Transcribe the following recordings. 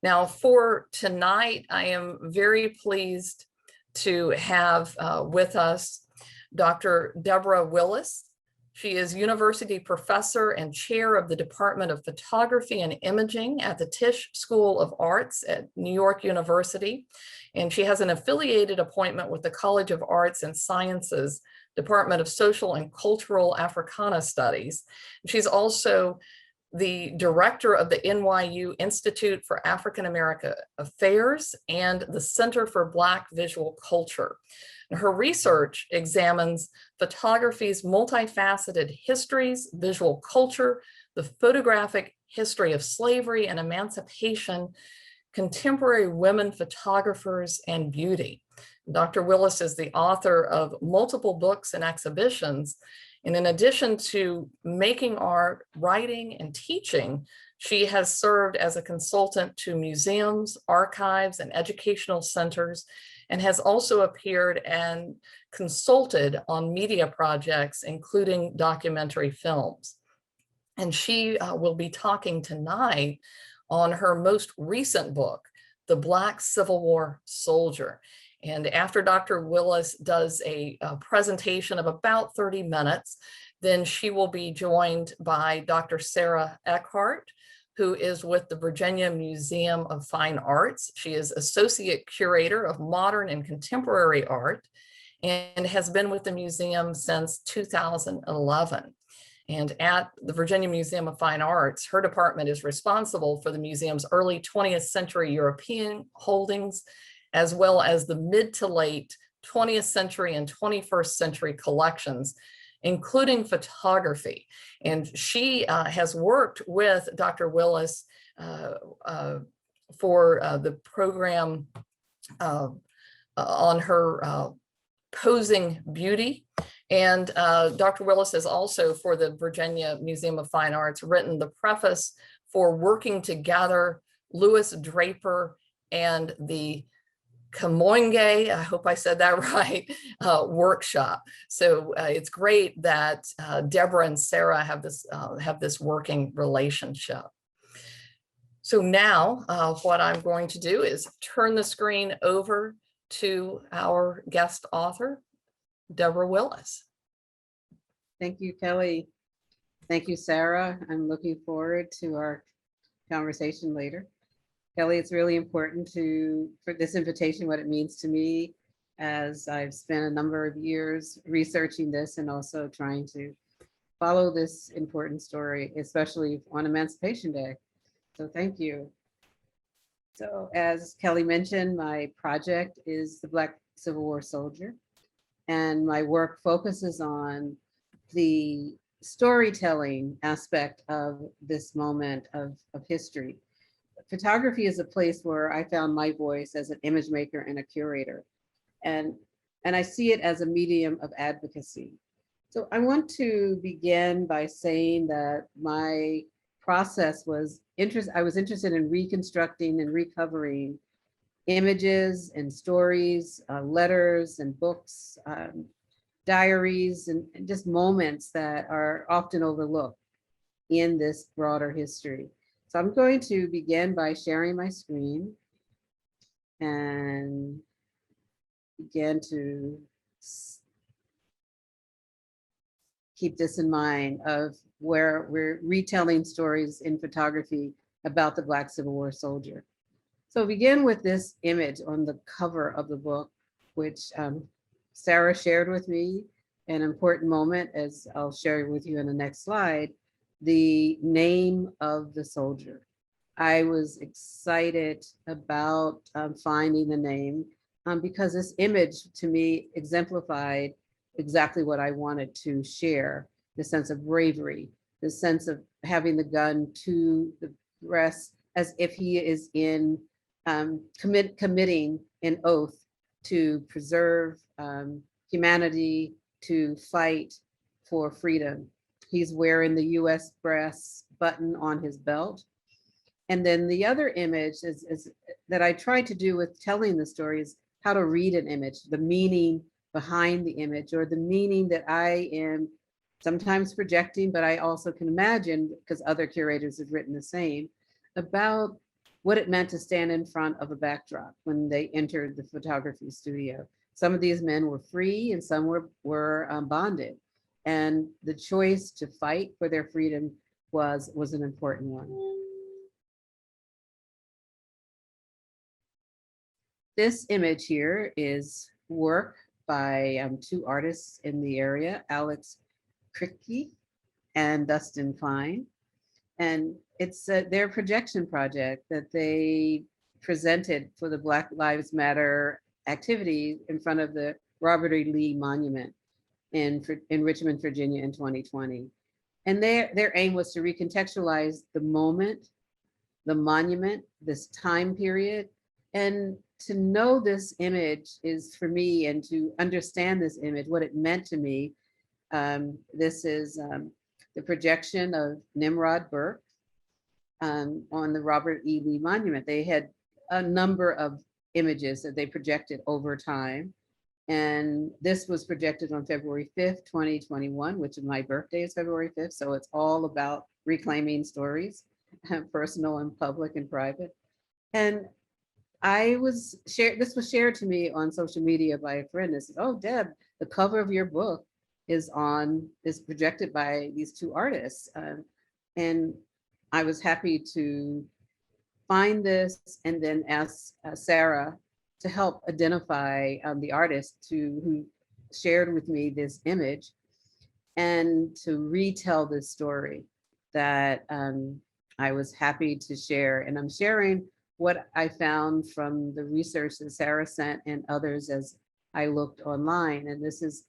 Now for tonight, I am very pleased to have with us Dr. Deborah Willis. She is University Professor and Chair of the Department of Photography and Imaging at the Tisch School of Arts at New York University. And she has an affiliated appointment with the College of Arts and Sciences, Department of Social and Cultural Africana Studies. She's also the director of the NYU Institute for African American Affairs and the Center for Black Visual Culture. And her research examines photography's multifaceted histories, visual culture, the photographic history of slavery and emancipation, contemporary women photographers, and beauty. Dr. Willis is the author of multiple books and exhibitions. And in addition to making art, writing, and teaching, she has served as a consultant to museums, archives, and educational centers, and has also appeared and consulted on media projects, including documentary films. And she will be talking tonight on her most recent book, The Black Civil War Soldier. And after Dr. Willis does a presentation of about 30 minutes, then she will be joined by Dr. Sarah Eckhardt, who is with the Virginia Museum of Fine Arts. She is Associate Curator of Modern and Contemporary Art and has been with the museum since 2011. And at the Virginia Museum of Fine Arts, her department is responsible for the museum's early 20th century European holdings, as well as the mid to late 20th century and 21st century collections, including photography. And she has worked with Dr. Willis for the program on her posing beauty. And Dr. Willis has also, for the Virginia Museum of Fine Arts, written the preface for Working Together, Louis Draper and the Kamoinge, I hope I said that right, workshop. So it's great that Deborah and Sarah have this working relationship. So now what I'm going to do is turn the screen over to our guest author, Deborah Willis. Thank you, Kelly. Thank you, Sarah. I'm looking forward to our conversation later. Kelly, it's really important for this invitation, what it means to me, as I've spent a number of years researching this and also trying to follow this important story, especially on Emancipation Day. So thank you. So as Kelly mentioned, my project is the Black Civil War Soldier, and my work focuses on the storytelling aspect of this moment of history. Photography is a place where I found my voice as an image maker and a curator. And I see it as a medium of advocacy. So I want to begin by saying that my process was I was interested in reconstructing and recovering images and stories, letters and books, diaries, and just moments that are often overlooked in this broader history. So I'm going to begin by sharing my screen and begin to keep this in mind of where we're retelling stories in photography about the Black Civil War soldier. So begin with this image on the cover of the book, which Sarah shared with me, an important moment, as I'll share with you in the next slide, the name of the soldier. I was excited about finding the name because this image to me exemplified exactly what I wanted to share, the sense of bravery, the sense of having the gun to the breast as if he is in committing an oath to preserve humanity, to fight for freedom. He's wearing the US brass button on his belt. And then the other image is that I tried to do with telling the story is how to read an image, the meaning behind the image, or the meaning that I am sometimes projecting, but I also can imagine, because other curators have written the same, about what it meant to stand in front of a backdrop when they entered the photography studio. Some of these men were free and some were bonded. And the choice to fight for their freedom was an important one. This image here is work by two artists in the area, Alex Kricky and Dustin Fine. And it's their projection project that they presented for the Black Lives Matter activity in front of the Robert E. Lee Monument in Richmond, Virginia in 2020. And their aim was to recontextualize the moment, the monument, this time period. And to know this image is for me, and to understand this image, what it meant to me. This is the projection of Nimrod Burke on the Robert E. Lee Monument. They had a number of images that they projected over time. And this was projected on February 5th, 2021, which is my birthday is February 5th. So it's all about reclaiming stories, personal and public and private. And this was shared to me on social media by a friend. That said, "Oh, Deb, the cover of your book is projected by these two artists." And I was happy to find this and then ask Sarah to help identify the artist who shared with me this image, and to retell this story that I was happy to share. And I'm sharing what I found from the research that Sarah sent and others as I looked online. And this is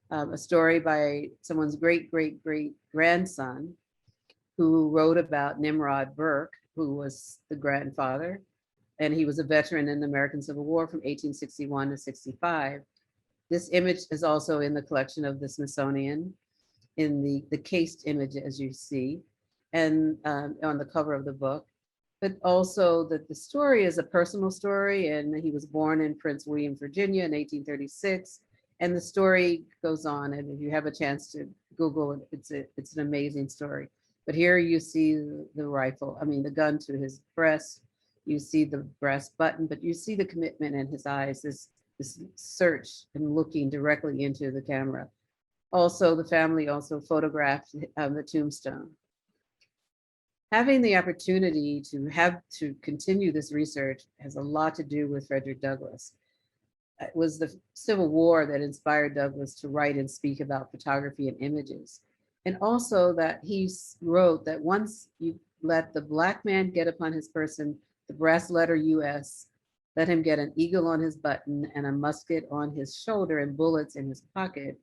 a story by someone's great grandson who wrote about Nimrod Burke, who was the grandfather. And he was a veteran in the American Civil War from 1861 to 65. This image is also in the collection of the Smithsonian in the cased image, as you see, and on the cover of the book. But also that the story is a personal story, and he was born in Prince William, Virginia in 1836. And the story goes on, and if you have a chance to Google it, it's an amazing story. But here you see the gun to his breast. You see the brass button, but you see the commitment in his eyes, this search and looking directly into the camera. Also, the family also photographed the tombstone. Having the opportunity to continue this research has a lot to do with Frederick Douglass. It was the Civil War that inspired Douglass to write and speak about photography and images. And also that he wrote that once you let the Black man get upon his person the brass letter US, let him get an eagle on his button and a musket on his shoulder and bullets in his pocket,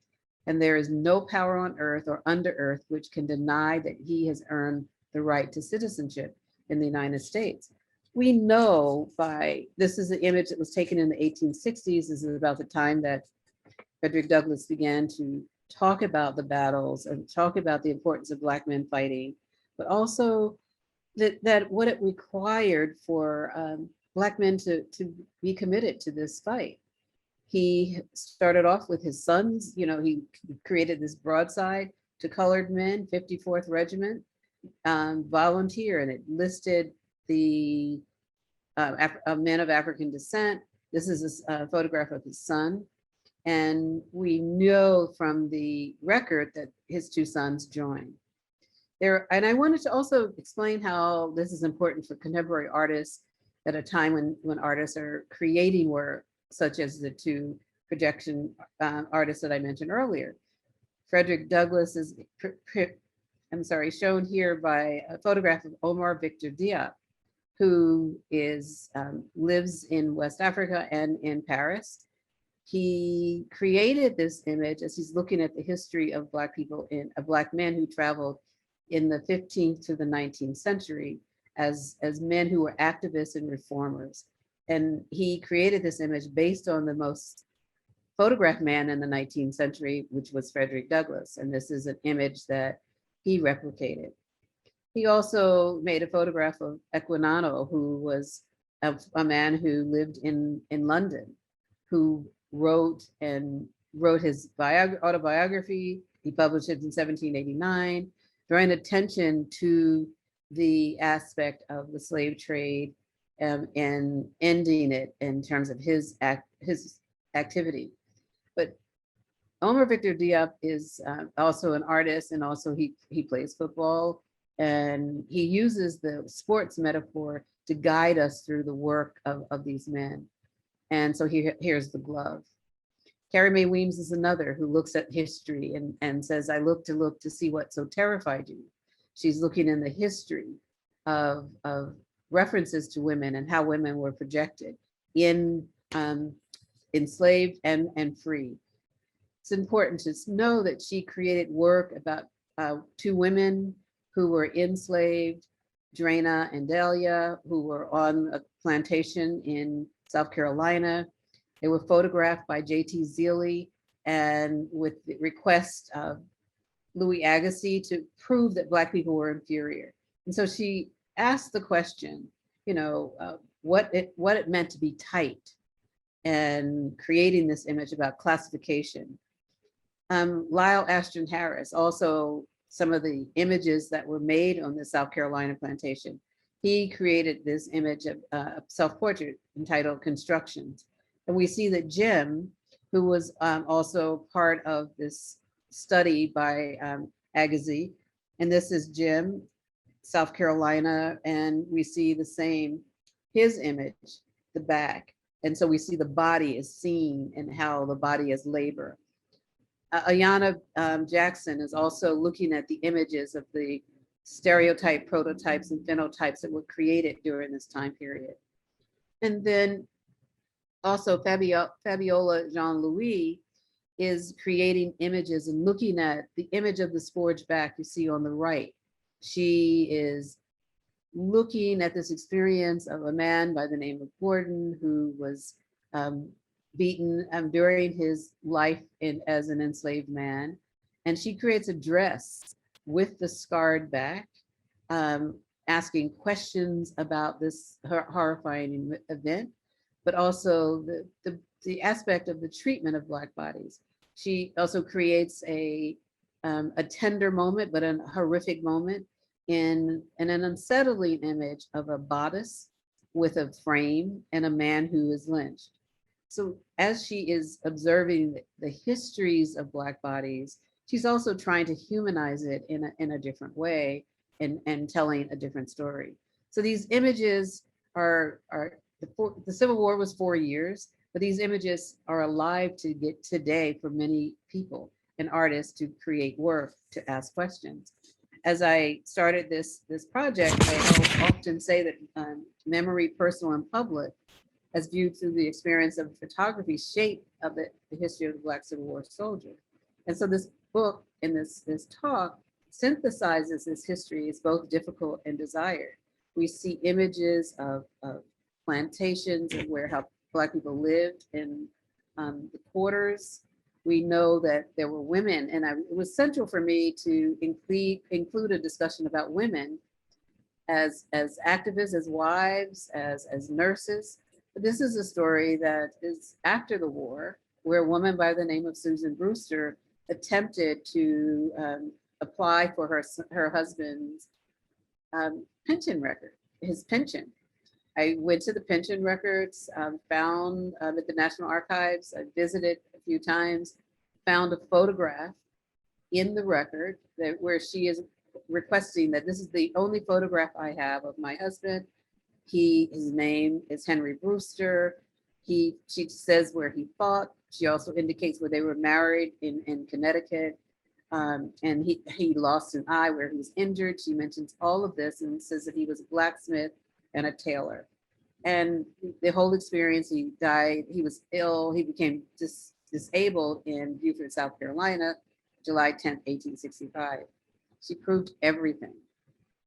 and there is no power on earth or under earth which can deny that he has earned the right to citizenship in the United States. We know this is an image that was taken in the 1860s. This is about the time that Frederick Douglass began to talk about the battles and talk about the importance of Black men fighting, but also that what it required for Black men to be committed to this fight. He started off with his sons, he created this broadside to colored men, 54th Regiment, volunteer, and it listed the men of African descent. This is a photograph of his son. And we know from the record that his two sons joined. And I wanted to also explain how this is important for contemporary artists at a time when artists are creating work, such as the two projection artists that I mentioned earlier. Frederick Douglass is, shown here by a photograph of Omar Victor Diop, who lives in West Africa and in Paris. He created this image as he's looking at the history of Black people, Black men who traveled in the 15th to the 19th century as men who were activists and reformers. And he created this image based on the most photographed man in the 19th century, which was Frederick Douglass. And this is an image that he replicated. He also made a photograph of Ekwinano, who was a man who lived in London, who wrote his autobiography. He published it in 1789, drawing attention to the aspect of the slave trade and ending it in terms of his activity. But Omar Victor Diop is also an artist, and also he plays football, and he uses the sports metaphor to guide us through the work of these men. And so here's the glove. Carrie Mae Weems is another who looks at history and says, I look to see what so terrified you. She's looking in the history of references to women and how women were projected in enslaved and free. It's important to know that she created work about two women who were enslaved, Drana and Delia, who were on a plantation in South Carolina. They were photographed by J.T. Zealy, and with the request of Louis Agassiz to prove that Black people were inferior. And so she asked the question, what it meant to be tight, and creating this image about classification. Lyle Ashton Harris, also some of the images that were made on the South Carolina plantation, he created this image of self-portrait entitled Constructions. And we see that Jim, who was also part of this study by Agassiz, and this is Jim, South Carolina, and we see the same, his image, the back. And so we see the body is seen and how the body is labor. Ayanna Jackson is also looking at the images of the stereotype, prototypes, and phenotypes that were created during this time period. And then also Fabiola Jean-Louis is creating images and looking at the image of the sporged back you see on the right. She is looking at this experience of a man by the name of Gordon, who was beaten during his life as an enslaved man. And she creates a dress with the scarred back, asking questions about this horrifying event, but also the aspect of the treatment of Black bodies. She also creates a tender moment, but a horrific moment in an unsettling image of a bodice with a frame and a man who is lynched. So as she is observing the histories of Black bodies, she's also trying to humanize it in a different way and telling a different story. So these images are the Civil War was 4 years, but these images are alive to get today for many people and artists to create work, to ask questions. As I started this project, I often say that memory, personal and public, as viewed through the experience of photography, shape of the history of the Black Civil War soldier. And so this book and this talk synthesizes this history. It's both difficult and desired. We see images of plantations and how Black people lived in the quarters. We know that there were women, and it was central for me to include a discussion about women as activists, as wives, as nurses. But this is a story that is after the war, where a woman by the name of Susan Brewster attempted to apply for her husband's pension record, his pension. I went to the pension records, found at the National Archives, I visited a few times, found a photograph in the record where she is requesting that this is the only photograph I have of my husband. His name is Henry Brewster. She says where he fought. She also indicates where they were married in Connecticut. And he lost an eye where he was injured. She mentions all of this and says that he was a blacksmith and a tailor. And the whole experience, he died, he was ill, he became disabled in Beaufort, South Carolina, July 10th, 1865. She proved everything.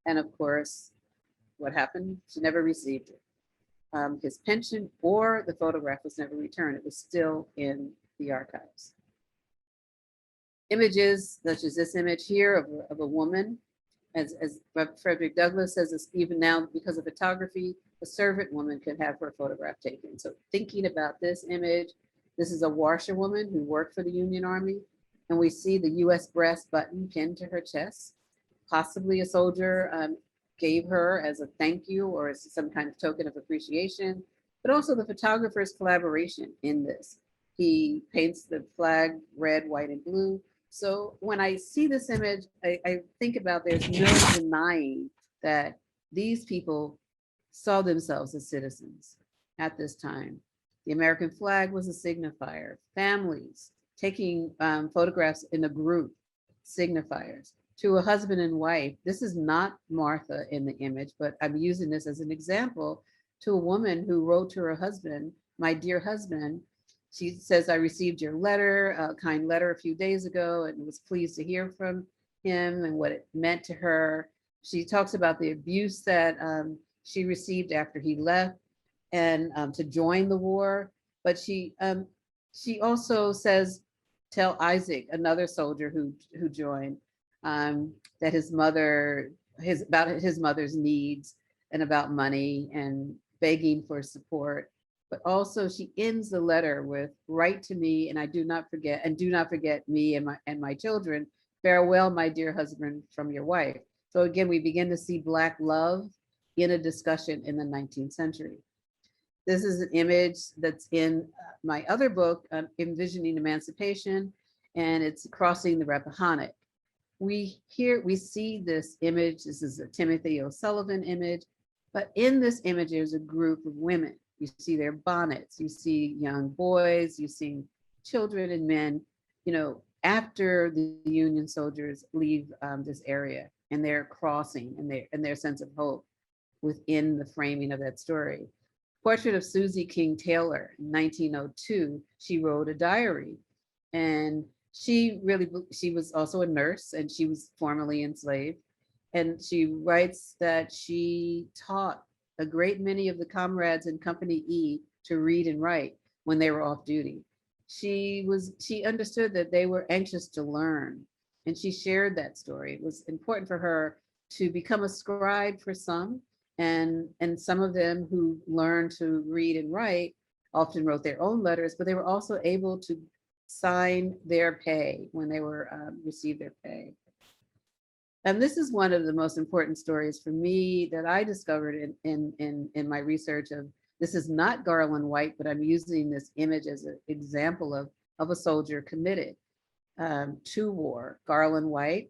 And of course, what happened? She never received it. His pension or the photograph was never returned. It was still in the archives. Images such as this image here of a woman, as Frederick Douglass says, even now because of photography, a servant woman could have her photograph taken. So thinking about this image, this is a washerwoman who worked for the Union Army, and we see the US brass button pinned to her chest, possibly a soldier gave her as a thank you or as some kind of token of appreciation, but also the photographer's collaboration in this. He paints the flag red, white, and blue. So when I see this image, I think about there's no denying that these people saw themselves as citizens at this time. The American flag was a signifier. Families taking photographs in a group, signifiers. To a husband and wife, this is not Martha in the image, but I'm using this as an example to a woman who wrote to her husband, my dear husband. She says, I received your letter, a kind letter a few days ago, and was pleased to hear from him and what it meant to her. She talks about the abuse that she received after he left and to join the war. But she also says, tell Isaac, another soldier who joined, that his mother's needs and about money and begging for support. But also she ends the letter with, write to me and do not forget me and my children. Farewell, my dear husband, from your wife. So again, we begin to see Black love in a discussion in the 19th century. This is an image that's in my other book, Envisioning Emancipation, and it's crossing the Rappahannock. We see this image. This is a Timothy O'Sullivan image, but in this image, there's a group of women. You see their bonnets, you see young boys, you see children and men, after the Union soldiers leave this area, and they're crossing and their sense of hope within the framing of that story. Portrait of Susie King Taylor in 1902, she wrote a diary, and she was also a nurse, and she was formerly enslaved. And she writes that she taught a great many of the comrades in Company E to read and write when they were off duty. She understood that they were anxious to learn, and she shared that story. It was important for her to become a scribe for some, and some of them who learned to read and write often wrote their own letters, but they were also able to sign their pay when they were received their pay. And this is one of the most important stories for me that I discovered in my research of, this is not Garland White, but I'm using this image as an example of a soldier committed to war. Garland White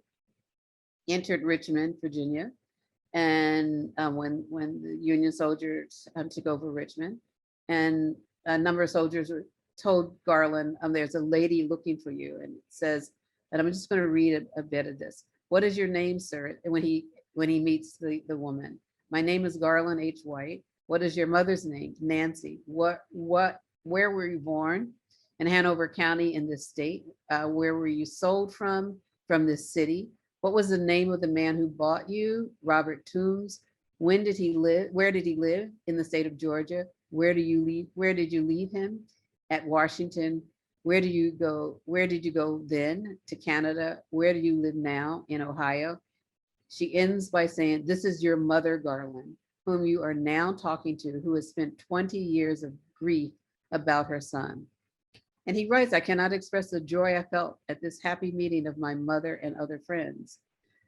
entered Richmond, Virginia, and when the Union soldiers took over Richmond, and a number of soldiers told Garland, there's a lady looking for you, and it says, and I'm just going to read a bit of this. What is your name, sir? And when he meets the woman, my name is Garland H. White. What is your mother's name? Nancy. Where were you born? In Hanover County in this state. Where were you sold from this city? What was the name of the man who bought you? Robert Toombs. When did he live? Where did he live? In the state of Georgia. Where did you leave him? At Washington. Where did you go then? To Canada. Where do you live now? In Ohio. She ends by saying, this is your mother, Garland, whom you are now talking to, who has spent 20 years of grief about her son. And he writes, I cannot express the joy I felt at this happy meeting of my mother and other friends.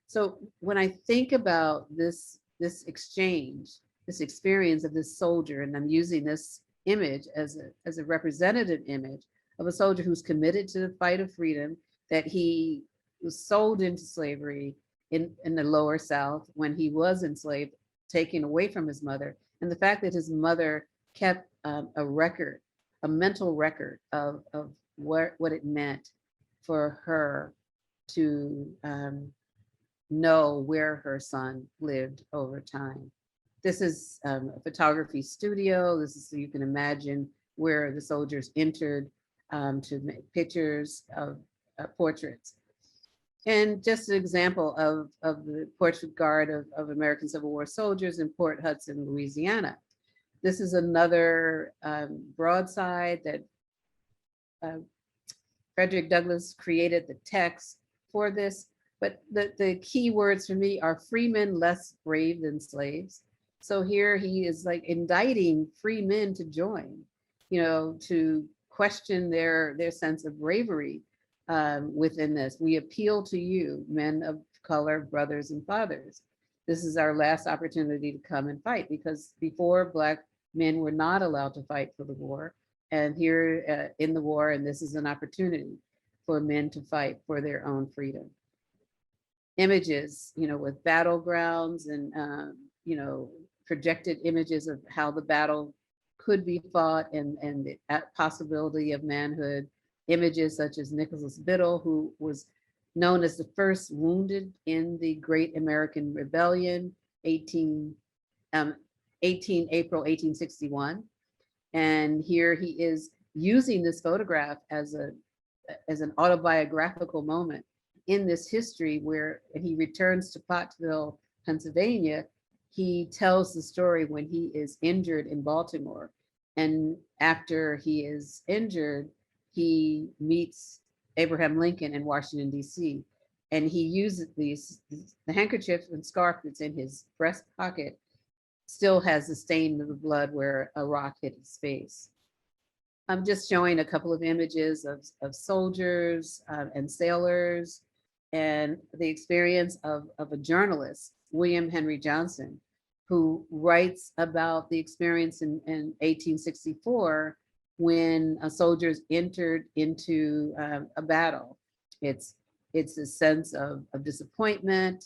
So when I think about this exchange, this experience of this soldier, and I'm using this image as a representative image of a soldier who's committed to the fight of freedom, that he was sold into slavery in the lower South when he was enslaved, taken away from his mother, and the fact that his mother kept a mental record of what it meant for her to know where her son lived over time. This is a photography studio. This is, so you can imagine, where the soldiers entered to make pictures of portraits. And just an example of the portrait guard of American Civil War soldiers in Port Hudson, Louisiana. This is another broadside that Frederick Douglass created the text for this, but the key words for me are free men less brave than slaves. So here he is like indicting free men to join, to question their sense of bravery within this. We appeal to you, men of color, brothers and fathers. this is our last opportunity to come and fight, because before Black men were not allowed to fight for the war. And here in the war, and this is an opportunity for men to fight for their own freedom. Images, with battlegrounds and, projected images of how the battle could be fought, and the possibility of manhood. Images such as Nicholas Biddle, who was known as the first wounded in the Great American Rebellion, 18 April 1861. And here he is using this photograph as an autobiographical moment in this history, where he returns to Pottsville, Pennsylvania. He tells the story when he is injured in Baltimore. And after he is injured, he meets Abraham Lincoln in Washington, D.C. And he uses the handkerchief and scarf that's in his breast pocket still has the stain of the blood where a rock hit his face. I'm just showing a couple of images of soldiers and sailors, and the experience of a journalist, William Henry Johnson, who writes about the experience in 1864 when soldiers entered into a battle. It's a sense of disappointment.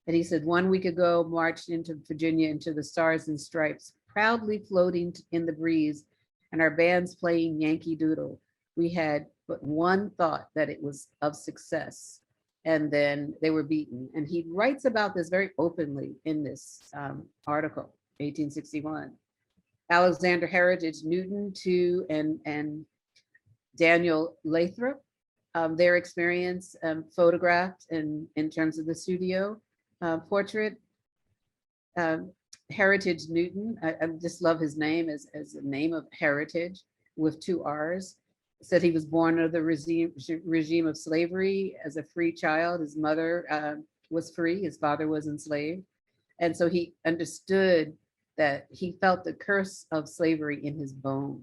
And he said, 1 week ago, marched into Virginia into the Stars and Stripes, proudly floating in the breeze, and our bands playing Yankee Doodle. We had but one thought, that it was of success. And then they were beaten. And he writes about this very openly in this article, 1861. Alexander Heritage Newton too, and Daniel Lathrop, their experience photographed in terms of the studio portrait. Heritage Newton, I just love his name as a name of heritage with 2 R's. Said he was born under the regime of slavery as a free child. His mother was free, his father was enslaved. And so he understood that he felt the curse of slavery in his bone.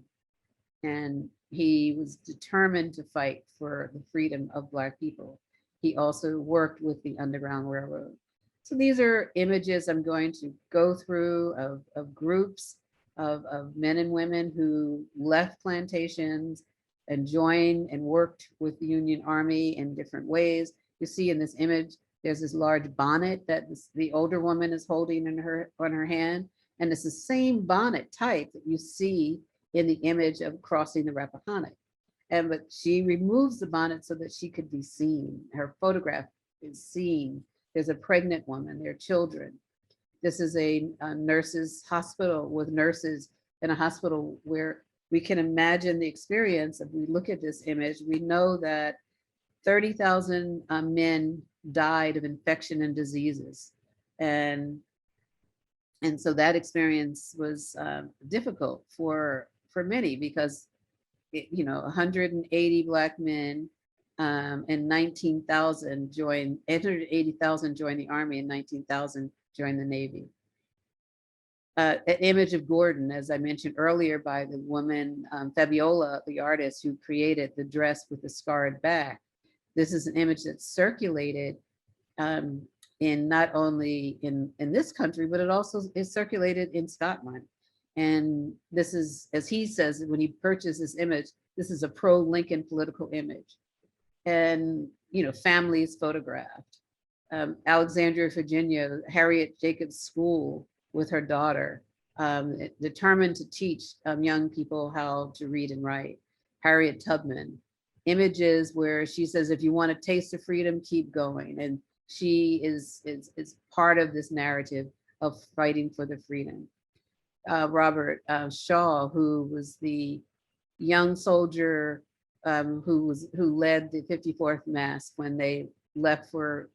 And he was determined to fight for the freedom of Black people. He also worked with the Underground Railroad. So these are images I'm going to go through of groups of men and women who left plantations and joined and worked with the Union Army in different ways. You see in this image, there's this large bonnet that the older woman is holding on her hand. And it's the same bonnet type that you see in the image of crossing the Rappahannock. But she removes the bonnet so that she could be seen. Her photograph is seen. There's a pregnant woman, there are children. This is a nurse's hospital with nurses in a hospital where we can imagine the experience. If we look at this image, we know that 30,000 men died of infection and diseases. And so that experience was difficult for many, because 180 Black men and 19,000 joined, 880,000 joined the Army and 19,000 joined the Navy. An image of Gordon, as I mentioned earlier, by the woman Fabiola, the artist who created the dress with the scarred back. This is an image that's circulated in not only in this country, but it also is circulated in Scotland. And this is, as he says, when he purchased this image, this is a pro-Lincoln political image. And, families photographed. Alexandria, Virginia, Harriet Jacobs School with her daughter, determined to teach young people how to read and write. Harriet Tubman. Images where she says, if you want a taste of freedom, keep going. And she is part of this narrative of fighting for the freedom. Robert Shaw, who was the young soldier who led the 54th Mass when they left for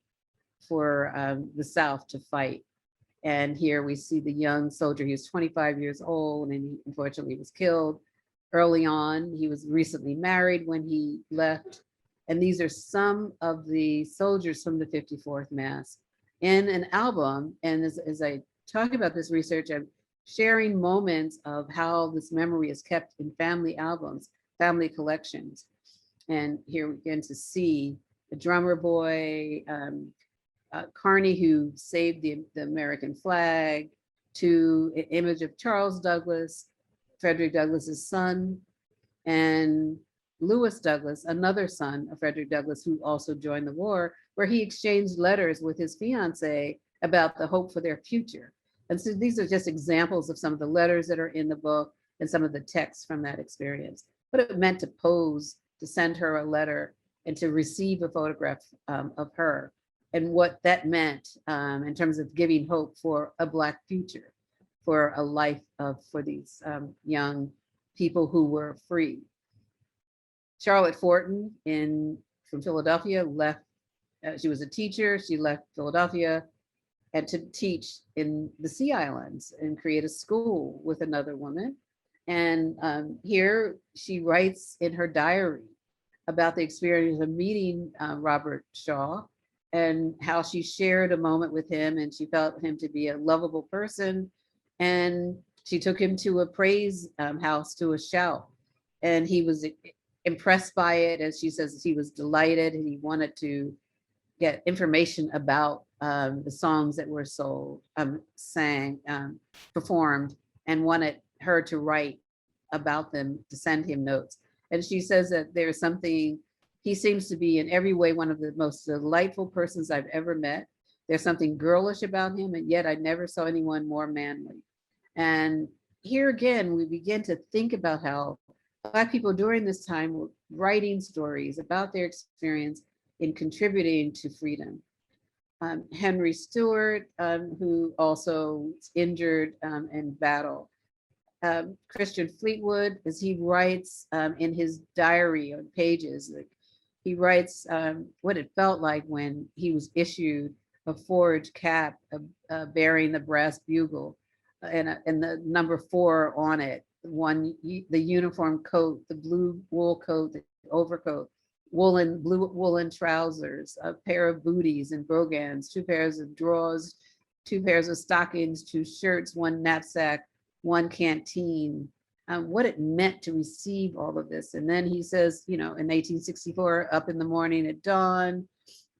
the South to fight. And here we see the young soldier. He was 25 years old, and he unfortunately was killed early on. He was recently married when he left. And these are some of the soldiers from the 54th Mass in an album. And as I talk about this research, I'm sharing moments of how this memory is kept in family albums, family collections. And here we begin to see the drummer boy, Carney, who saved the American flag, to an image of Charles Douglas, Frederick Douglass's son, and Lewis Douglass, another son of Frederick Douglass, who also joined the war, where he exchanged letters with his fiancée about the hope for their future. And so these are just examples of some of the letters that are in the book and some of the texts from that experience. What it meant to pose, to send her a letter, and to receive a photograph of her, and what that meant in terms of giving hope for a Black future, for a life for these young people who were free. Charlotte Fortin from Philadelphia left, she was a teacher, she left Philadelphia and to teach in the Sea Islands and create a school with another woman. And here she writes in her diary about the experience of meeting Robert Shaw and how she shared a moment with him and she felt him to be a lovable person. And she took him to a praise house to a shout. And he was impressed by it. As she says, he was delighted and he wanted to get information about the songs that were performed, and wanted her to write about them, to send him notes. And she says that there's something, he seems to be in every way one of the most delightful persons I've ever met. There's something girlish about him, and yet I never saw anyone more manly. And here again, we begin to think about how Black people during this time were writing stories about their experience in contributing to freedom. Henry Stewart, who also was injured in battle. Christian Fleetwood, as he writes in his diary on pages, like he writes what it felt like when he was issued a forged cap bearing the brass bugle and the number 4 on it, the uniform coat, the blue wool coat, the overcoat, blue woolen trousers, a pair of booties and brogans, 2 pairs of drawers, 2 pairs of stockings, 2 shirts, 1 knapsack, 1 canteen, what it meant to receive all of this. And then he says, in 1864, up in the morning at dawn,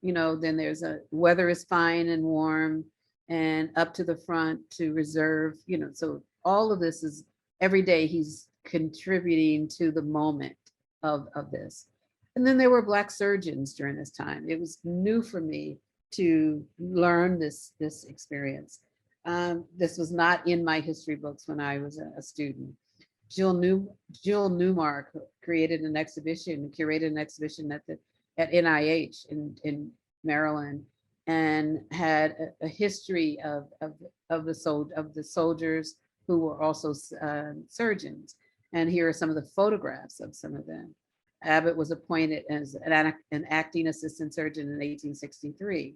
then there's weather is fine and warm, and up to the front to reserve, so all of this is every day he's contributing to the moment of this. And then there were Black surgeons during this time. It was new for me to learn this experience. This was not in my history books when I was a student. Jill Newmark curated an exhibition at NIH in Maryland, and had a history of the soldiers who were also surgeons. And here are some of the photographs of some of them. Abbott was appointed as an acting assistant surgeon in 1863.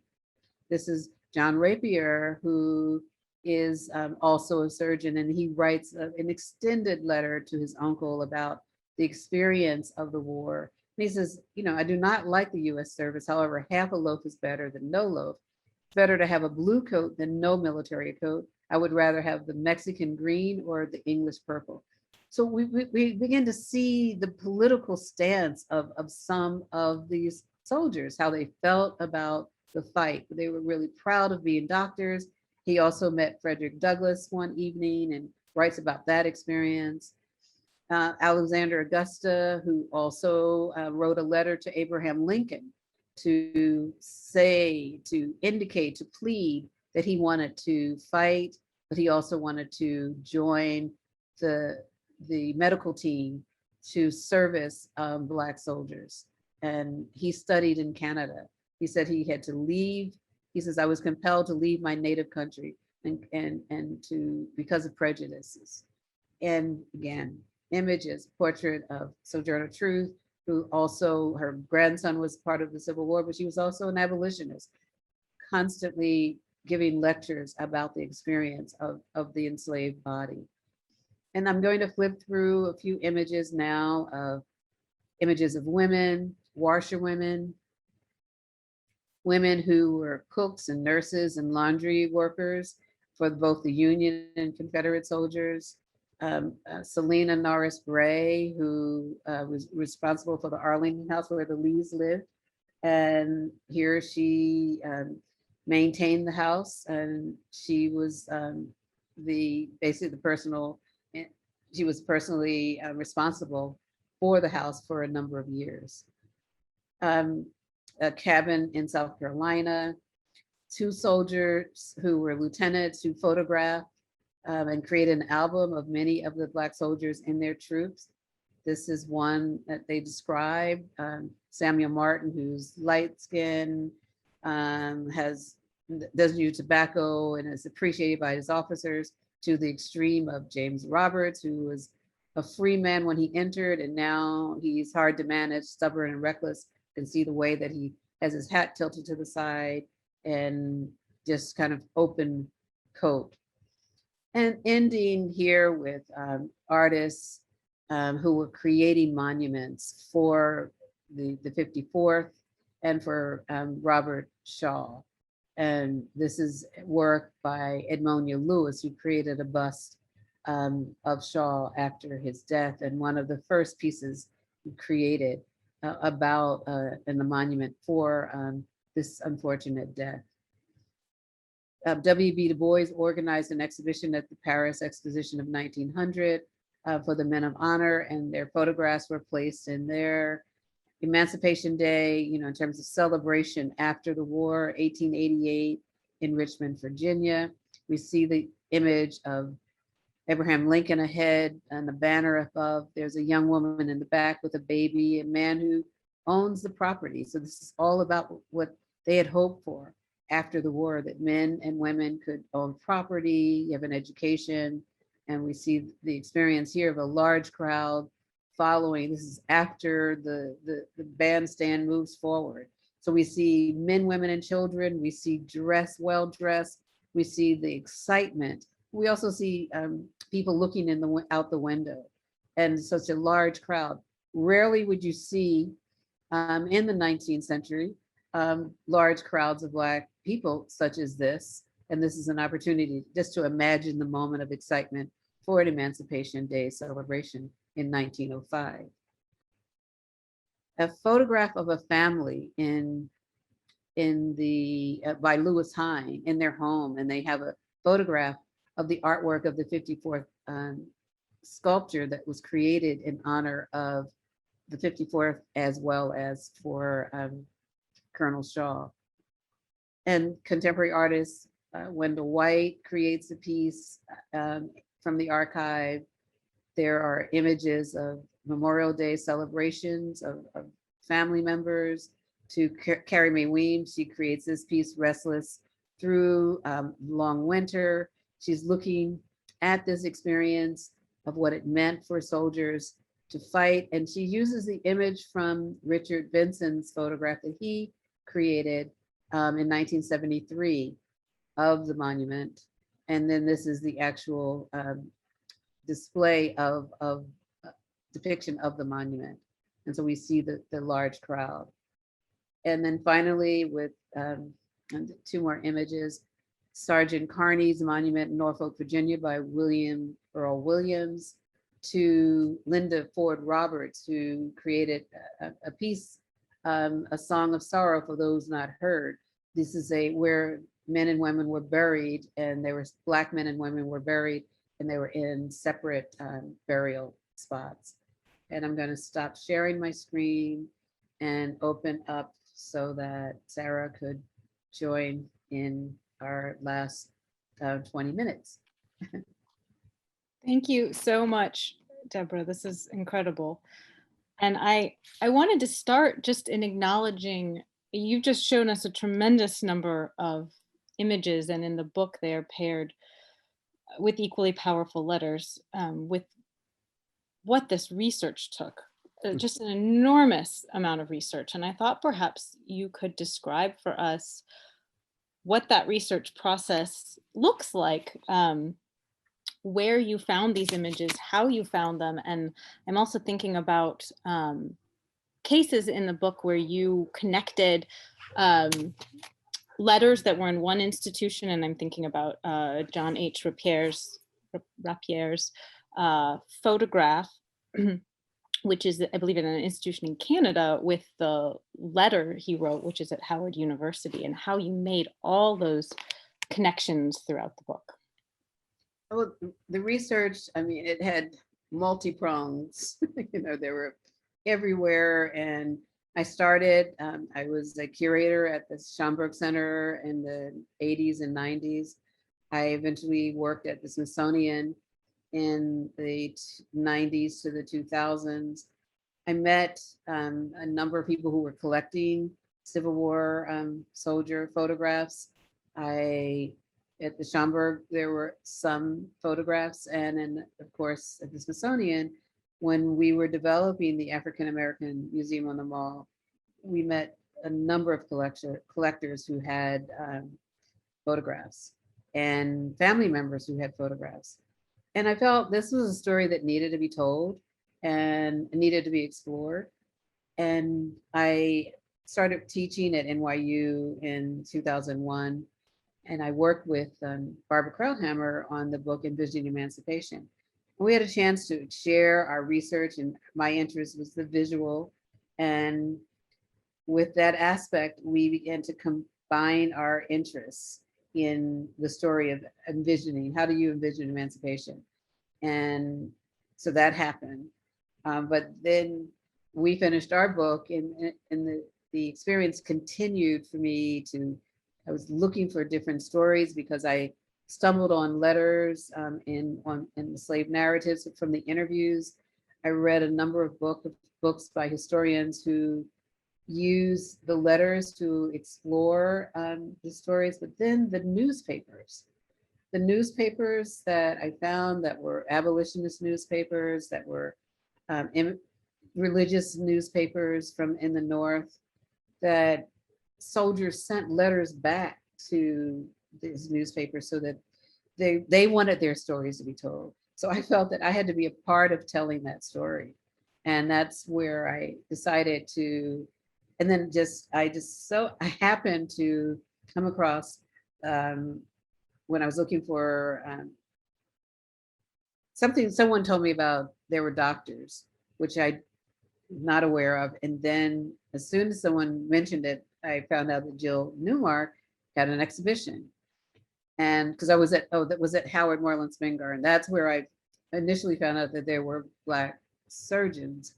This is John Rapier, who is also a surgeon, and he writes an extended letter to his uncle about the experience of the war. And he says, I do not like the US service. However, half a loaf is better than no loaf. It's better to have a blue coat than no military coat. I would rather have the Mexican green or the English purple. So we begin to see the political stance of some of these soldiers, how they felt about the fight. They were really proud of being doctors. He also met Frederick Douglass one evening and writes about that experience. Alexander Augusta, who also wrote a letter to Abraham Lincoln to indicate, to plead that he wanted to fight, but he also wanted to join the medical team to service Black soldiers. And he studied in Canada. He said he had to leave. He says, I was compelled to leave my native country because of prejudices. And again, images, portrait of Sojourner Truth, who also, her grandson was part of the Civil War, but she was also an abolitionist, constantly giving lectures about the experience of the enslaved body. And I'm going to flip through a few images now of images of women, washerwomen, women who were cooks and nurses and laundry workers for both the Union and Confederate soldiers. Selena Norris Gray, who was responsible for the Arlington house where the Lees lived. And here she, maintained the house, and she was basically the personal, she was personally responsible for the house for a number of years. A cabin in South Carolina, 2 soldiers who were lieutenants who photographed and created an album of many of the Black soldiers in their troops. This is one that they describe. Samuel Martin, who's light skinned, doesn't use tobacco and is appreciated by his officers, to the extreme of James Roberts, who was a free man when he entered, and now he's hard to manage, stubborn and reckless. You can see the way that he has his hat tilted to the side and just kind of open coat. And ending here with artists who were creating monuments for the 54th and for Robert Shaw. And this is work by Edmonia Lewis, who created a bust of Shaw after his death, and one of the first pieces he created about in the monument for this unfortunate death. W.B. Du Bois organized an exhibition at the Paris Exposition of 1900 for the Men of Honor, and their photographs were placed in there. Emancipation Day, in terms of celebration after the war, 1888 in Richmond, Virginia. We see the image of Abraham Lincoln ahead and the banner above. There's a young woman in the back with a baby, a man who owns the property. So this is all about what they had hoped for after the war, that men and women could own property, have an education. And we see the experience here of a large crowd following. This is after the bandstand moves forward. So we see men, women, and children. We see well dressed. We see the excitement. We also see people looking out the window, and such a large crowd. Rarely would you see in the 19th century large crowds of Black people such as this. And this is an opportunity just to imagine the moment of excitement for an Emancipation Day celebration in 1905. A photograph of a family by Lewis Hine in their home, and they have a photograph of the artwork of the 54th sculpture that was created in honor of the 54th, as well as for Colonel Shaw. And contemporary artist Wendell White creates a piece from the archive. There are images of Memorial Day celebrations of family members. To Carrie Mae Weems, she creates this piece, Restless Through Long Winter. She's looking at this experience of what it meant for soldiers to fight. And she uses the image from Richard Benson's photograph that he created in 1973 of the monument. And then this is the actual display of depiction of the monument. And so we see the large crowd. And then finally, with 2 more images, Sergeant Carney's monument in Norfolk, Virginia by William Earl Williams, to Linda Ford Roberts, who created a piece, A Song of Sorrow for Those Not Heard. This is where men and women were buried, and there were Black men and women were buried, and they were in separate burial spots. And I'm going to stop sharing my screen and open up so that Sarah could join in our last 20 minutes. Thank you so much, Deborah. This is incredible. And I wanted to start just in acknowledging, you've just shown us a tremendous number of images, and in the book they are paired with equally powerful letters with what this research took. Just an enormous amount of research. And I thought perhaps you could describe for us what that research process looks like, where you found these images, how you found them. And I'm also thinking about cases in the book where you connected letters that were in one institution. And I'm thinking about John H. Rapier's photograph which is, I believe, in an institution in Canada, with the letter he wrote, which is at Howard University, and how you made all those connections throughout the book. Well, the research, I mean, it had multi-prongs, they were everywhere. And I started, I was a curator at the Schomburg Center in the 80s and 90s. I eventually worked at the Smithsonian in the 90s to the 2000s. I met a number of people who were collecting Civil War soldier photographs. At the Schomburg, there were some photographs, and then, of course, at the Smithsonian, when we were developing the African American Museum on the Mall, we met a number of collectors who had photographs, and family members who had photographs. And I felt this was a story that needed to be told and needed to be explored. And I started teaching at NYU in 2001. And I worked with Barbara Krauthammer on the book Envisioning Emancipation. And we had a chance to share our research, and my interest was the visual. And with that aspect, we began to combine our interests in the story of envisioning. How do you envision emancipation? And so that happened. But then we finished our book, and the experience continued for me to, I was looking for different stories because I stumbled on letters in the slave narratives from the interviews. I read a number of books by historians who use the letters to explore the stories, but then the newspapers that I found that were abolitionist newspapers, that were religious newspapers from in the North, that soldiers sent letters back to these newspapers so that they wanted their stories to be told. So I felt that I had to be a part of telling that story. And that's where I decided to, and then I happened to come across when I was looking for someone told me about, there were doctors, which I'm not aware of. And then as soon as someone mentioned it, I found out that Jill Newmark had an exhibition. And because that was at Howard Moreland Spingarn, and that's where I initially found out that there were Black surgeons.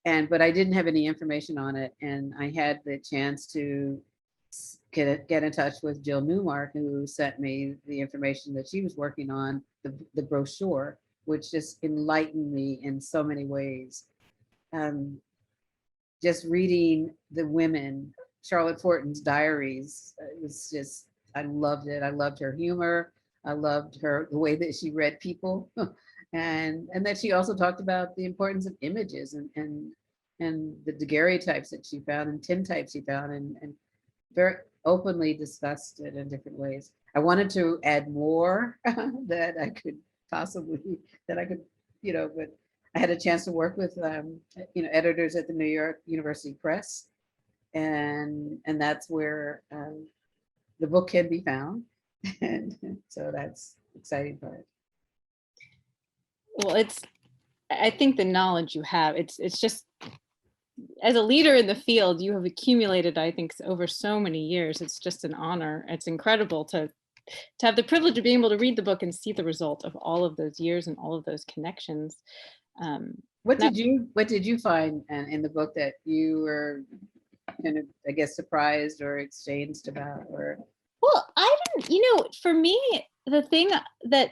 But I didn't have any information on it. And I had the chance to get in touch with Jill Newmark, who sent me the information that she was working on, the brochure, which just enlightened me in so many ways. Just reading the women, Charlotte Fortin's diaries, it was just, I loved it. I loved her humor. I loved the way that she read people. and that she also talked about the importance of images and the daguerreotypes that she found and tintypes she found, and very openly discussed it in different ways. I wanted to add more that I could, but I had a chance to work with, editors at the New York University Press, and that's where the book can be found, and so that's exciting part. Well, I think the knowledge you have, it's just, as a leader in the field, you have accumulated, I think, over so many years. It's just an honor. It's incredible to have the privilege of being able to read the book and see the result of all of those years and all of those connections. What did you find in the book that you were kind of, I guess, surprised or exchanged about? Or well, I didn't, for me, the thing that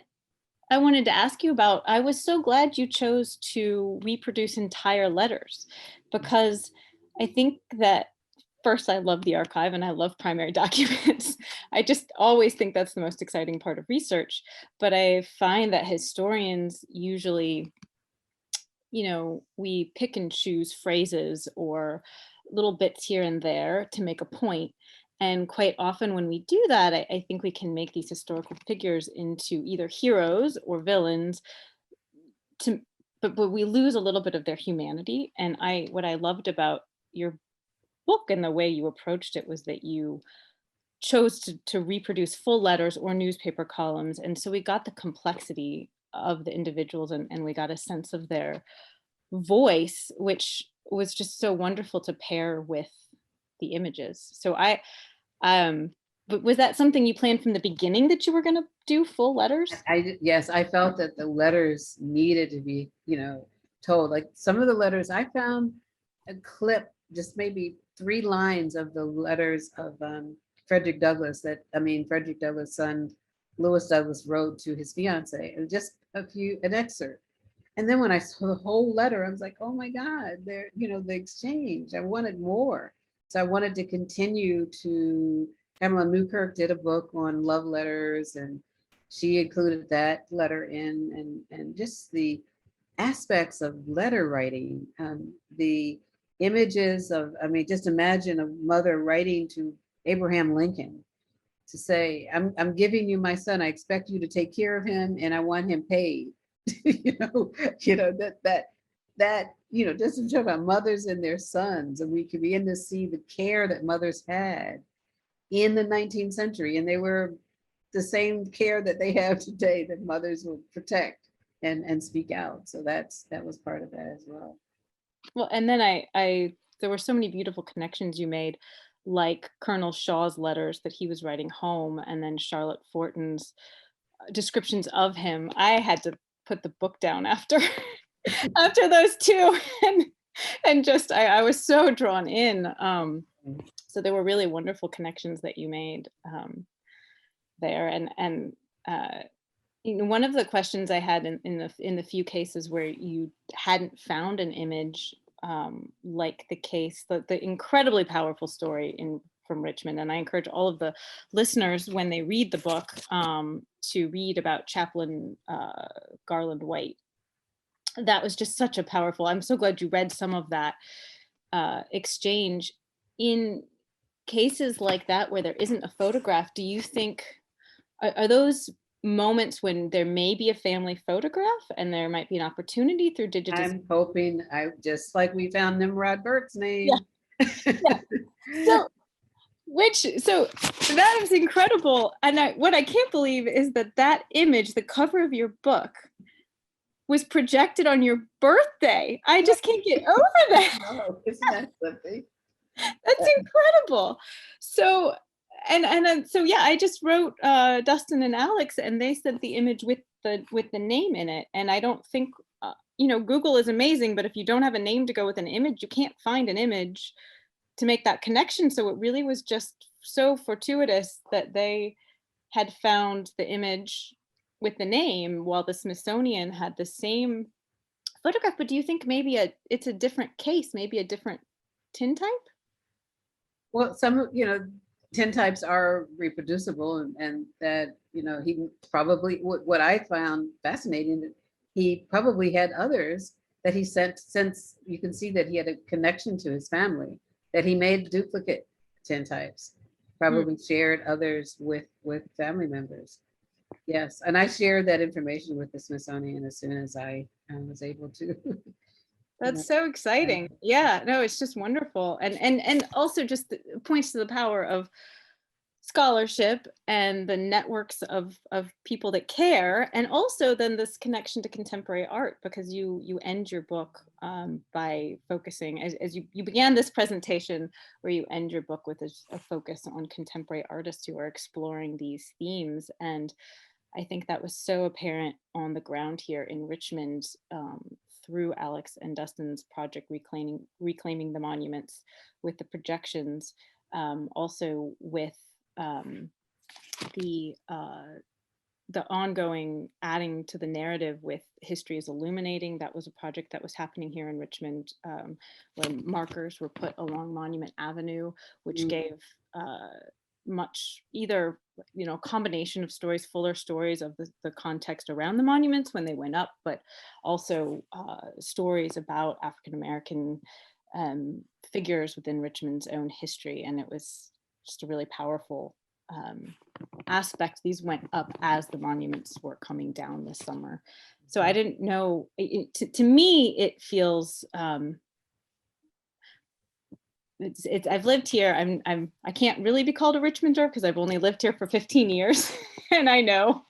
I wanted to ask you about, I was so glad you chose to reproduce entire letters, because I think that, first, I love the archive and I love primary documents. I just always think that's the most exciting part of research. But I find that historians usually, we pick and choose phrases or little bits here and there to make a point. And quite often when we do that, I think we can make these historical figures into either heroes or villains, but we lose a little bit of their humanity. And what I loved about your book and the way you approached it was that you chose to reproduce full letters or newspaper columns. And so we got the complexity of the individuals, and we got a sense of their voice, which was just so wonderful to pair with the images. So but was that something you planned from the beginning, that you were going to do full letters? Yes, I felt that the letters needed to be, told. Like some of the letters, I found a clip, just maybe 3 lines of the letters of Frederick Douglass Frederick Douglass' son, Lewis Douglass, wrote to his fiance, and just an excerpt. And then when I saw the whole letter, I was like, oh my God, the exchange. I wanted more. So I wanted to continue to. Pamela Newkirk did a book on love letters, and she included that letter in, and just the aspects of letter writing, the images of, just imagine a mother writing to Abraham Lincoln to say, I'm giving you my son. I expect you to take care of him, and I want him paid. Just to talk about mothers and their sons, and we can begin to see the care that mothers had in the 19th century, and they were the same care that they have today, that mothers will protect and speak out. So that was part of that as well. Well, and then there were so many beautiful connections you made, like Colonel Shaw's letters that he was writing home, and then Charlotte Fortin's descriptions of him. I had to put the book down after after those two, and just I was so drawn in. So there were really wonderful connections that you made there, and one of the questions I had in the few cases where you hadn't found an image, like the incredibly powerful story from Richmond, and I encourage all of the listeners, when they read the book, to read about Chaplain Garland White. That was just such a powerful. I'm so glad you read some of that exchange. In cases like that where there isn't a photograph, do you think are those moments when there may be a family photograph and there might be an opportunity through digital? I'm hoping, just like we found Nimrod Burke's name. Yeah. So that is incredible. And what I can't believe is that image, the cover of your book, was projected on your birthday. I just can't get over that. Oh, isn't that something? That's incredible. So, so yeah, I just wrote Dustin and Alex, and they sent the image with the name in it. And I don't think, Google is amazing, but if you don't have a name to go with an image, you can't find an image to make that connection. So it really was just so fortuitous that they had found the image with the name, while the Smithsonian had the same photograph. But do you think maybe it's a different case, maybe a different tintype? Well, some, tintypes are reproducible, and that, he probably, what I found fascinating, that he probably had others that he sent, since you can see that he had a connection to his family, that he made duplicate tintypes, probably shared others with family members. Yes, and I shared that information with the Smithsonian as soon as I was able to. That's so exciting. Yeah, no, it's just wonderful. And also just points to the power of scholarship and the networks of people that care, and also then this connection to contemporary art, because you end your book by focusing, as you began this presentation, where you end your book with a focus on contemporary artists who are exploring these themes. And I think that was so apparent on the ground here in Richmond, through Alex and Dustin's project, Reclaiming the Monuments, with the projections, also with the ongoing adding to the narrative with History is Illuminating. That was a project that was happening here in Richmond, where markers were put along Monument Avenue, which gave much, either combination of stories, fuller stories of the context around the monuments when they went up, but also stories about African American figures within Richmond's own history. And it was just a really powerful aspect. These went up as the monuments were coming down this summer. So I didn't know, to me it feels I've lived here. I can't really be called a Richmonder because I've only lived here for 15 years, and I know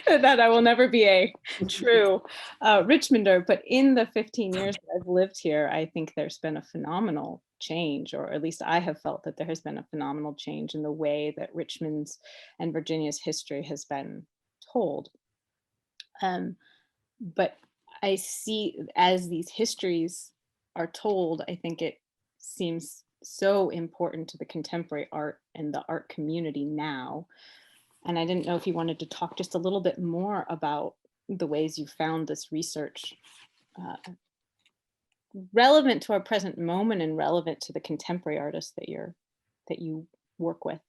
that I will never be a true Richmonder, but in the 15 years that I've lived here, I think there's been a phenomenal change, or at least I have felt that there has been a phenomenal change in the way that Richmond's and Virginia's history has been told. But I see as these histories are told, I think it seems so important to the contemporary art and the art community now. And I didn't know if you wanted to talk just a little bit more about the ways you found this research relevant to our present moment and relevant to the contemporary artists that you work with.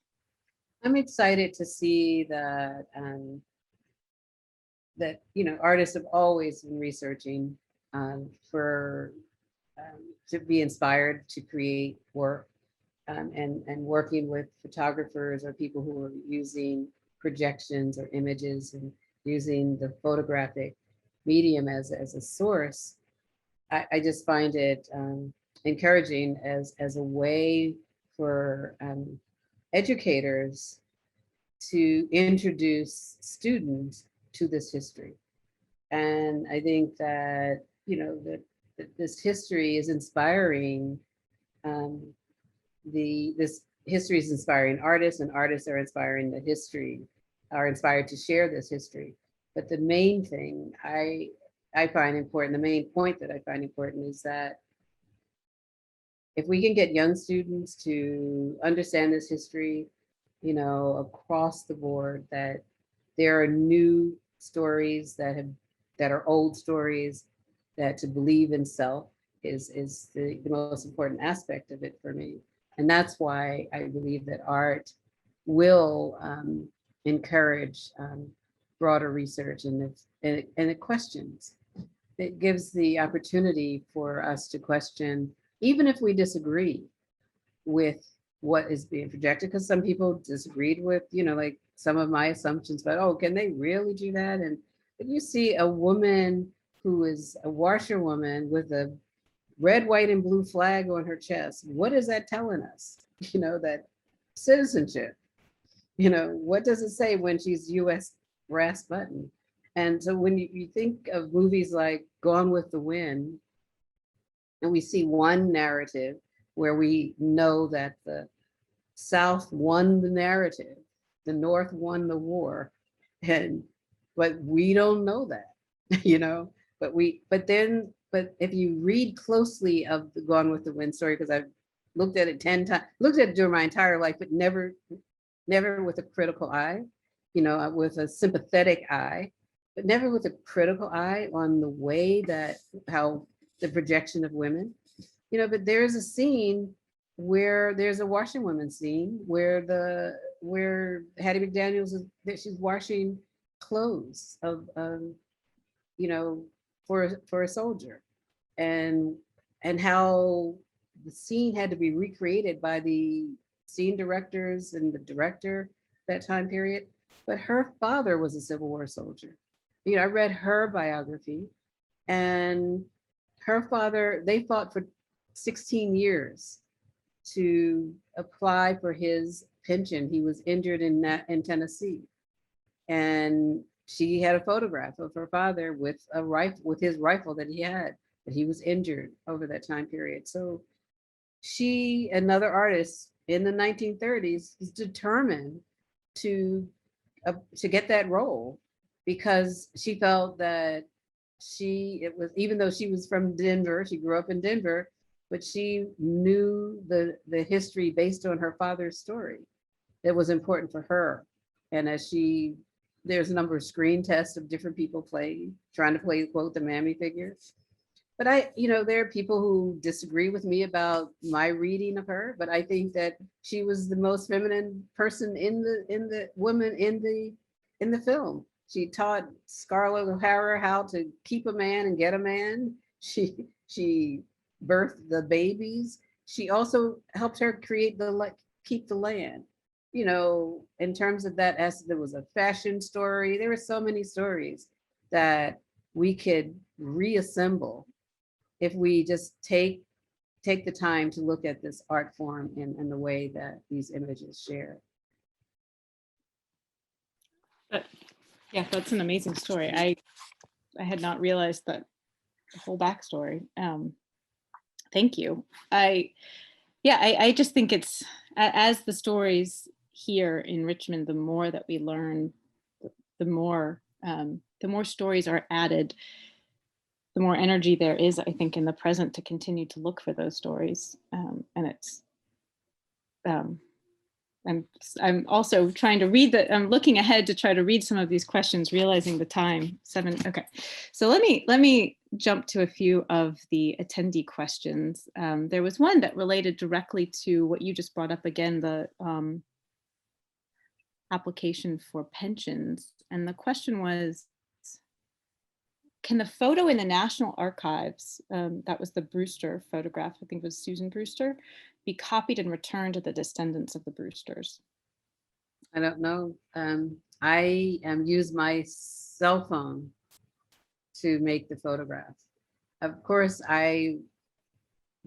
I'm excited to see that artists have always been researching for to be inspired to create work, and working with photographers or people who are using projections or images and using the photographic medium as a source. I just find it encouraging as a way for educators to introduce students to this history. And I think that, that this history is inspiring, this history is inspiring artists, and artists are inspiring the history, are inspired to share this history. But the main thing I find important, the main point that I find important is that if we can get young students to understand this history, across the board, that there are new stories that are old stories, that to believe in self is the most important aspect of it for me. And that's why I believe that art will encourage broader research, and it questions. It gives the opportunity for us to question, even if we disagree with what is being projected, because some people disagreed with, like some of my assumptions, but oh, can they really do that? And if you see a woman who is a washerwoman with a red, white, and blue flag on her chest, what is that telling us? That citizenship, what does it say when she's US brass button? And so when you think of movies like Gone with the Wind, and we see one narrative where we know that the South won the narrative, the North won the war, but we don't know that, but if you read closely of the Gone with the Wind story, because I've looked at it 10 times, looked at it during my entire life, but never with a critical eye, with a sympathetic eye, but never with a critical eye on the way that how the projection of women, but there's a scene where there's a washerwoman scene where Hattie McDaniels that she's washing clothes of for a soldier, and how the scene had to be recreated by the scene directors and the director that time period. But her father was a Civil War soldier. I read her biography, and her father, they fought for 16 years to apply for his pension. He was injured in Tennessee, and she had a photograph of her father with a rifle, with his rifle that he was injured over that time period. So she, another artist in the 1930s, was determined to get that role, because she felt that even though she was from Denver, she grew up in Denver, but she knew the history based on her father's story that was important for her. And there's a number of screen tests of different people trying to play, quote, the mammy figure. But there are people who disagree with me about my reading of her, but I think that she was the most feminine person in the woman in the film. She taught Scarlett O'Hara how to keep a man and get a man. She birthed the babies. She also helped her keep the land. In terms of that, as there was a fashion story, there were so many stories that we could reassemble if we just take the time to look at this art form and the way that these images share. Yeah, that's an amazing story. I had not realized that the whole backstory. Thank you. I just think it's as the stories here in Richmond, the more that we learn, the more stories are added, the more energy there is, I think, in the present to continue to look for those stories. And it's I'm also trying to read I'm looking ahead to try to read some of these questions, realizing the time. Okay. So let me jump to a few of the attendee questions. There was one that related directly to what you just brought up again, the application for pensions. And the question was, can the photo in the National Archives, that was the Brewster photograph, I think it was Susan Brewster, be copied and returned to the descendants of the Brewsters? I don't know. I use my cell phone to make the photograph. Of course, my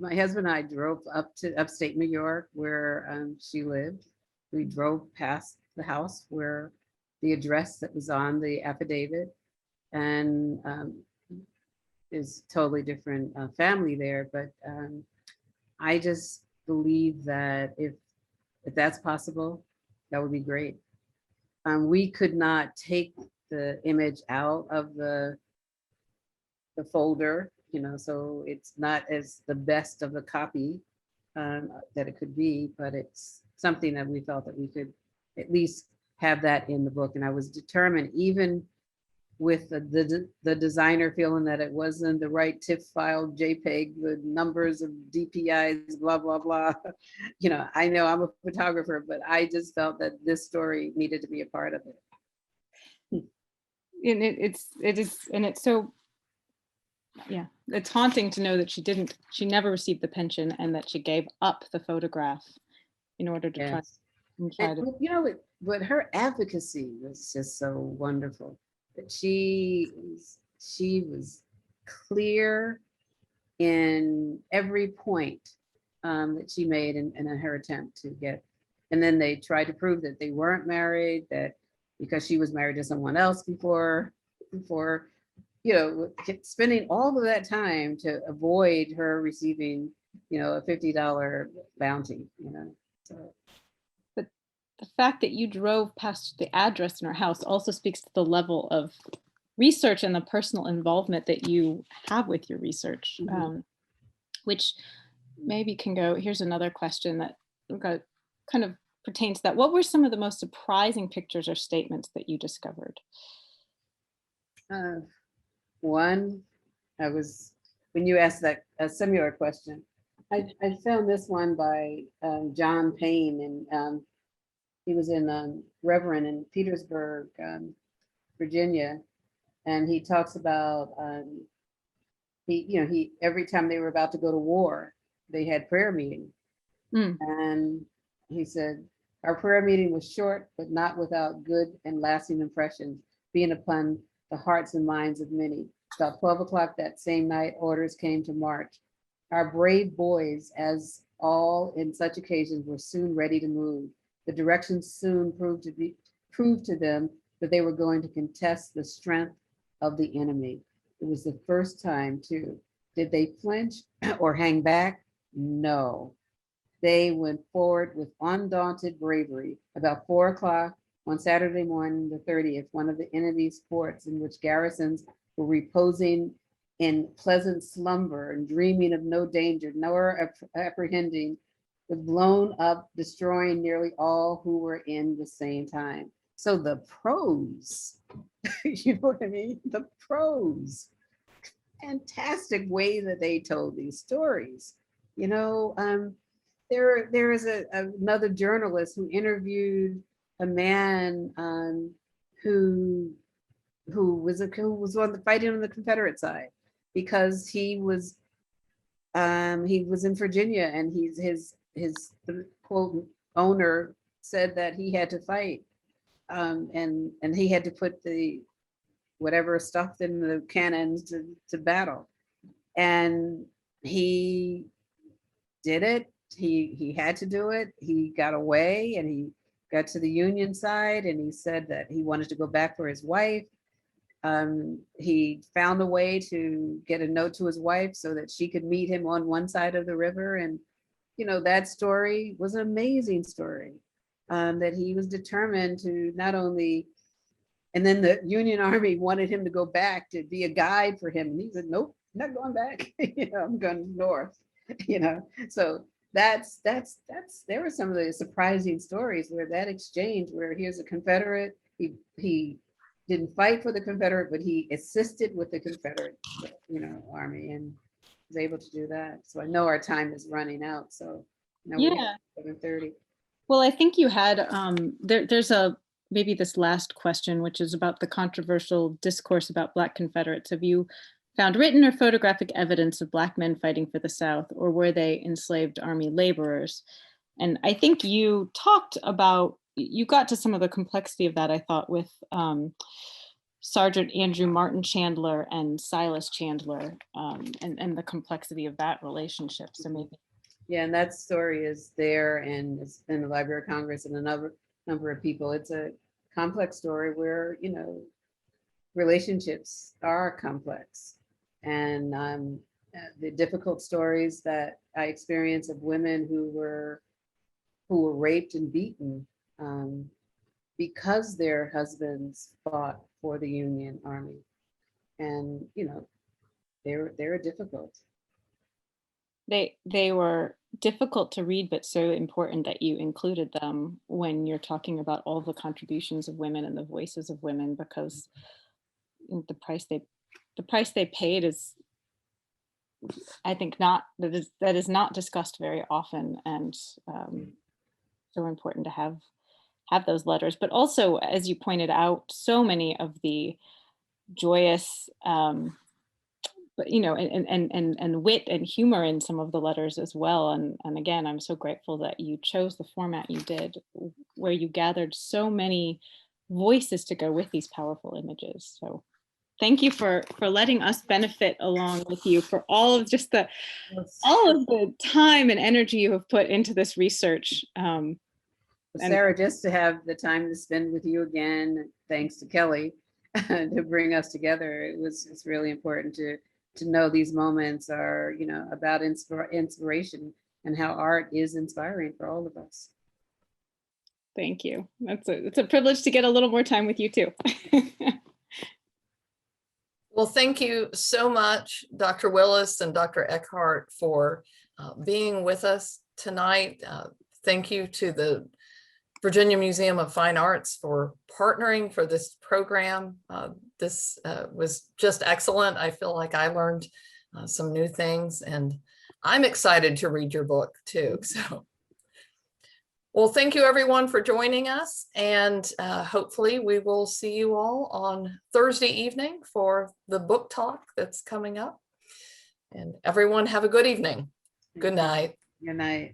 husband and I drove up to upstate New York where she lived. We drove past the house where the address that was on the affidavit, and is totally different family there. But I just believe that if that's possible, that would be great. We could not take the image out of the folder, so it's not as the best of a copy that it could be, but it's something that we felt that we could at least have that in the book. And I was determined, even with the designer feeling that it wasn't the right TIFF file, JPEG, the numbers of DPIs, blah, blah, blah. I know I'm a photographer, but I just felt that this story needed to be a part of it. And it's so, yeah, it's haunting to know that she never received the pension and that she gave up the photograph in order to try to. But her advocacy was just so wonderful. That she was clear in every point that she made in her attempt to get. And then they tried to prove that they weren't married, that because she was married to someone else before, spending all of that time to avoid her receiving, a $50 bounty, so. The fact that you drove past the address in her house also speaks to the level of research and the personal involvement that you have with your research, which maybe can go, here's another question that kind of pertains to that. What were some of the most surprising pictures or statements that you discovered? When you asked that a similar question, I found this one by John Payne, and he was in Reverend in Petersburg, Virginia, and he talks about he every time they were about to go to war, they had prayer meeting, and he said our prayer meeting was short, but not without good and lasting impressions, being upon the hearts and minds of many. About 12 o'clock that same night, orders came to march. Our brave boys, as all in such occasions, were soon ready to move. The directions soon proved to them that they were going to contest the strength of the enemy. It was the first time, too. Did they flinch or hang back? No. They went forward with undaunted bravery. About 4 o'clock on Saturday morning, the 30th, one of the enemy's forts in which garrisons were reposing in pleasant slumber and dreaming of no danger, nor apprehending, was blown up, destroying nearly all who were in the same time. So the prose, you know what I mean? The prose, fantastic way that they told these stories. There is another journalist who interviewed a man who was fighting on the Confederate side, because he was in Virginia, and his quote owner said that he had to fight, and he had to put the whatever stuffed in the cannons to battle, and he did it. He had to do it. He got away, and got to the Union side and he said that he wanted to go back for his wife. He found a way to get a note to his wife so that she could meet him on one side of the river. And, you know, that story was an amazing story, that he was determined to not only, and then the Union Army wanted him to go back to be a guide for him. And he said, nope, not going back. You know, I'm going north, you know. So there were some of the surprising stories where that exchange, where here's a Confederate, he didn't fight for the Confederate, but he assisted with the Confederate, you know, army, and was able to do that. So I know our time is running out. So now we Yeah. have 7:30. Well, I think you had, there's maybe this last question, which is about the controversial discourse about Black Confederates. Have you found written or photographic evidence of Black men fighting for the South, or were they enslaved army laborers? And I think you got to some of the complexity of that, I thought, with Sergeant Andrew Martin Chandler and Silas Chandler, and the complexity of that relationship. So maybe. Yeah, and that story is there, and it's in the Library of Congress and another number of people. It's a complex story where, you know, relationships are complex, and the difficult stories that I experienced of women who were raped and beaten because their husbands fought for the Union Army, and you know, they were difficult. They were difficult to read, but so important that you included them when you're talking about all the contributions of women and the voices of women, because the price they paid is, I think, that is not discussed very often, and so important to have those letters. But also, as you pointed out, so many of the joyous, but you know, and wit and humor in some of the letters as well. And again, I'm so grateful that you chose the format you did, where you gathered so many voices to go with these powerful images. So thank you for letting us benefit along with you, for all of the time and energy you have put into this research. Sarah, just to have the time to spend with you again, thanks to Kelly, to bring us together. It's really important to know these moments are, you know, about inspiration and how art is inspiring for all of us. Thank you. It's a privilege to get a little more time with you too. Well, thank you so much, Dr. Willis and Dr. Eckhardt, for being with us tonight. Thank you to the Virginia Museum of Fine Arts for partnering for this program. This was just excellent. I feel like I learned some new things, and I'm excited to read your book too. So, well, thank you everyone for joining us, and hopefully we will see you all on Thursday evening for the book talk that's coming up. And everyone have a good evening. Good night. Good night.